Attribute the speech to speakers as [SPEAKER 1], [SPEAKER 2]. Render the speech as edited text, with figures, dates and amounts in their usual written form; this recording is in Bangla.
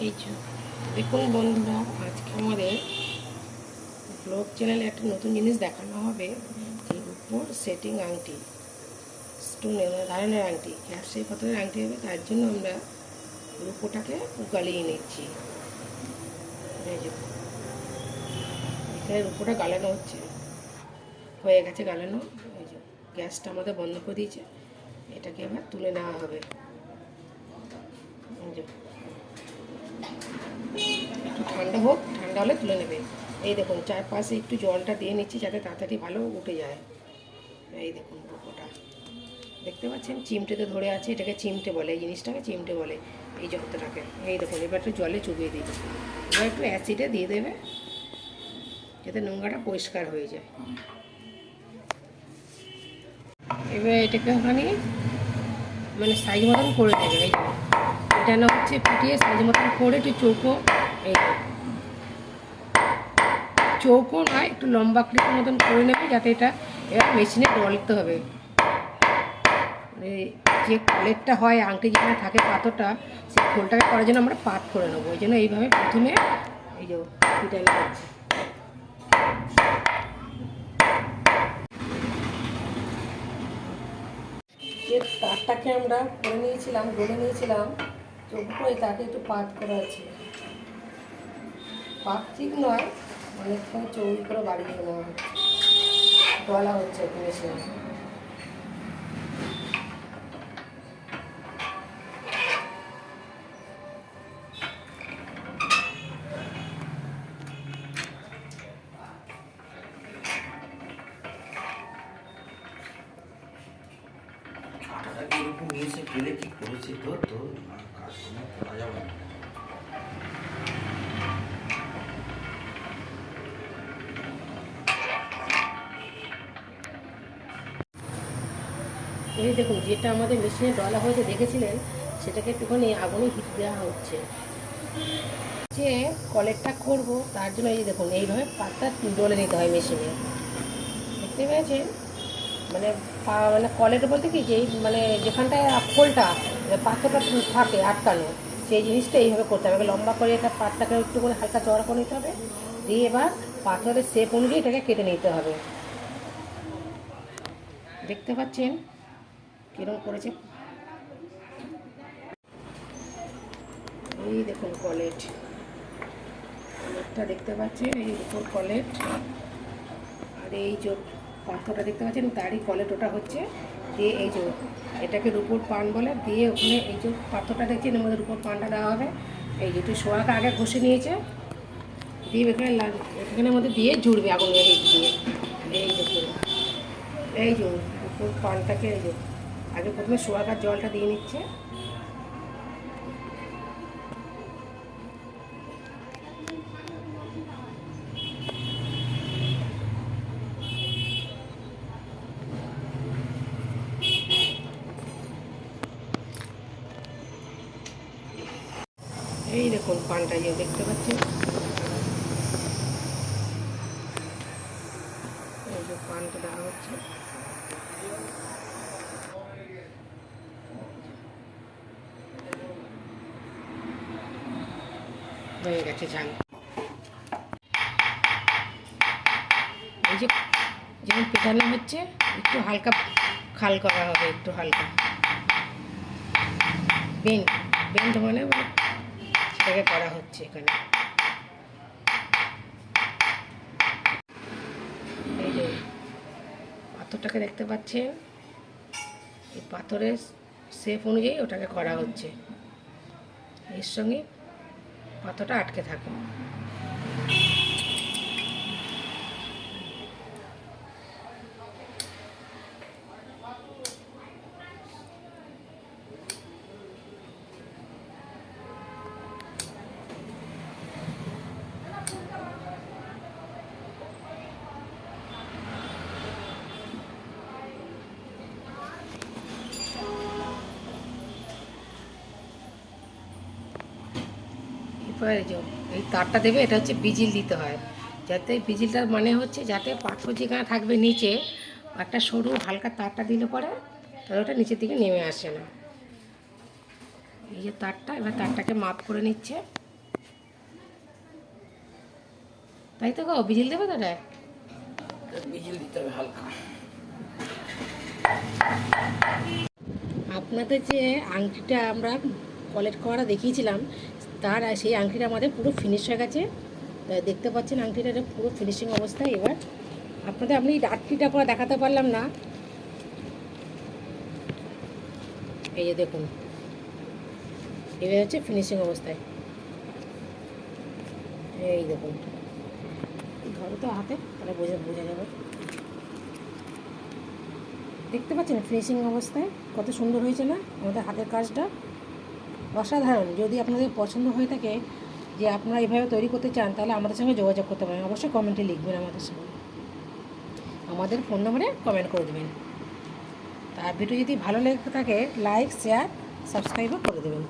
[SPEAKER 1] এই যে দেখুন বন্ধুরা, আজকে আমাদের ব্লগ চ্যানেলে একটা নতুন জিনিস দেখানো হবে, যে উপর সেটিং আংটি, স্টোনের ধারণের আংটি, ক্যাশে পাথরের আংটি হবে। তার জন্য আমরা রূপোটাকে গালিয়ে নিচ্ছি। এই যে এখানে রূপোটা গালানো হচ্ছে, হয়ে গেছে গালানো। এই যে গ্যাসটা আমাদের বন্ধ করে দিয়েছে, এটাকে এবার তুলে নেওয়া হবে। এই যে একটু ঠান্ডা হোক, ঠান্ডা হলে তুলে নেবে। এই দেখুন চারপাশে একটু জলটা দিয়ে নিচ্ছি যাতে তাড়াতাড়ি ভালো উঠে যায়। এই দেখুন রূপোটা দেখতে পাচ্ছেন, চিমটেতে ধরে আছে, এটাকে চিমটে বলে, এই জিনিসটাকে চিমটে বলে, এই যন্ত্রটাকে। এই দেখুন এবার একটু জলে চুবিয়ে দিই, এবার একটু অ্যাসিডে দিয়ে দেবে যাতে নোংরাটা পরিষ্কার হয়ে যায়। এবার এটাকে ওখানে মানে সাইজ মতন করে দেবে। এই এটা না হচ্ছে ফুটিয়ে সাইজ মতন করে একটু চৌকো, এই চৌকো নয় একটু লম্বা আকৃতির মতন করে নেবে, যাতে এটা এবার মেশিনে ডলতে হবে। যে কলেরটা হয়, আংটি যেখানে থাকে পাথরটা, সেই খোলটাকে করার জন্য আমরা পাত করে নেবো। ওই জন্য এইভাবে প্রথমে এই যে পিটানো হচ্ছে। যে তারটাকে আমরা করে নিয়েছিলাম, গড়ে নিয়েছিলাম চোখটা, ওই তাকে একটু পাত করা আছে। পাত ঠিক নয়, অনেকক্ষণ চৌড়ি করে বাড়িয়ে নেওয়া হচ্ছে, ডলা হচ্ছে মেশিনে।
[SPEAKER 2] এরকম এসে পেলে কি করেছে তো তো কাস্টমার করা যাবে না।
[SPEAKER 1] এই দেখুন যেটা আমাদের মেশিনে ডলা হয়েছে দেখেছিলেন, সেটাকে একটুখানি আগুনে হিট দেওয়া হচ্ছে। যে কলেরটা করব তার জন্য এই দেখুন এইভাবে পাতটা ডলে নিতে হয় মেশিনে, দেখতে পেয়েছেন? মানে মানে কলের বলতে কি, যেই মানে যেখানটায় খোলটা পাথরটা থাকে আটকানো, সেই জিনিসটা এইভাবে করতে হবে। লম্বা করে এটা পাতটাকে একটু করে হালকা চড়া করে নিতে হবে, দিয়ে এবার পাথরের শেপ অনুযায়ী এটাকে কেটে নিতে হবে। দেখতে পাচ্ছেন কীরকম করেছে? এই দেখুন কলেটটা দেখতে পাচ্ছেন, এই উপর কলেট, আর এই যে পাথরটা দেখতে পাচ্ছেন তারই কলেট ওটা হচ্ছে। দিয়ে এই যে এটাকে রূপোর পান বলে, দিয়ে ওখানে এই যে পাথরটা দেখছেন এর মধ্যে রূপোর পানটা দেওয়া হবে। এই যে একটু সোয়াকে আগে ঘষে নিয়েছে, দিয়ে এখানের মধ্যে দিয়ে জুড়বে আগুনের হিট দিয়ে। এই দেখুন এই যে রূপোর পানটাকে এই যে আগে প্রথমে সোয়াকার জলটা দিয়ে নিচ্ছে। এই দেখুন পানটা যে দেখতে পাচ্ছেন, এই যে পানটা দেওয়া হচ্ছে। হয়ে গেছে ঝাল। এই যে যেমন পেটানো হচ্ছে, একটু হালকা খাল করা হবে, একটু হালকা বেন্ড বেন্ড মানে সেটাকে করা হচ্ছে এখানে। এই যে পাথরটাকে দেখতে পাচ্ছেন, এই পাথরের শেপ অনুযায়ী ওটাকে করা হচ্ছে, এর সঙ্গে পাথরটা আটকে থাকে। এবার এই তারটা দেবে, এটা হচ্ছে বিজিল দিতে হয়, যাতে বিজিলটার মানে হচ্ছে যাতে পাথর যেখানে থাকবে নিচে, একটা সরু হালকা তারটা দিলে পরে তাহলে ওটা নিচের দিকে নেমে আসে না। এই যে তারটা, এবার তারটাকে মাপ করে নিচ্ছে। তাই তো গো, বিজিল দেবে তো এটা?
[SPEAKER 2] বিজল দিতে হবে হালকা।
[SPEAKER 1] আপনাদের যে আংটিটা আমরা কালেক্ট করা দেখিয়েছিলাম, তার সেই আংটিটা আমাদের পুরো ফিনিশ হয়ে গেছে। তাই দেখতে পাচ্ছেন আংটিটা পুরো ফিনিশিং অবস্থায়। এবার আপনাদের আমি আংটিটা করে দেখাতে পারলাম না, এই যে দেখুন, এবার হচ্ছে ফিনিশিং অবস্থায়। এই দেখুন, ধরো তো হাতে, তাহলে বোঝা যাবে। দেখতে পাচ্ছেন ফিনিশিং অবস্থায় কত সুন্দর হয়েছে না আমাদের হাতের কাজটা? অসাধারণ। যদি আপনাদের পছন্দ হয়ে থাকে যে আপনারা এইভাবে তৈরি করতে চান, তাহলে আমাদের সঙ্গে যোগাযোগ করতে পারেন। অবশ্যই কমেন্টে লিখবেন আমাদের সঙ্গে, আমাদের ফোন নম্বরে কমেন্ট করে দেবেন। আর ভিডিও যদি ভালো লেগে থাকে, লাইক, শেয়ার, সাবস্ক্রাইবও করে দেবেন।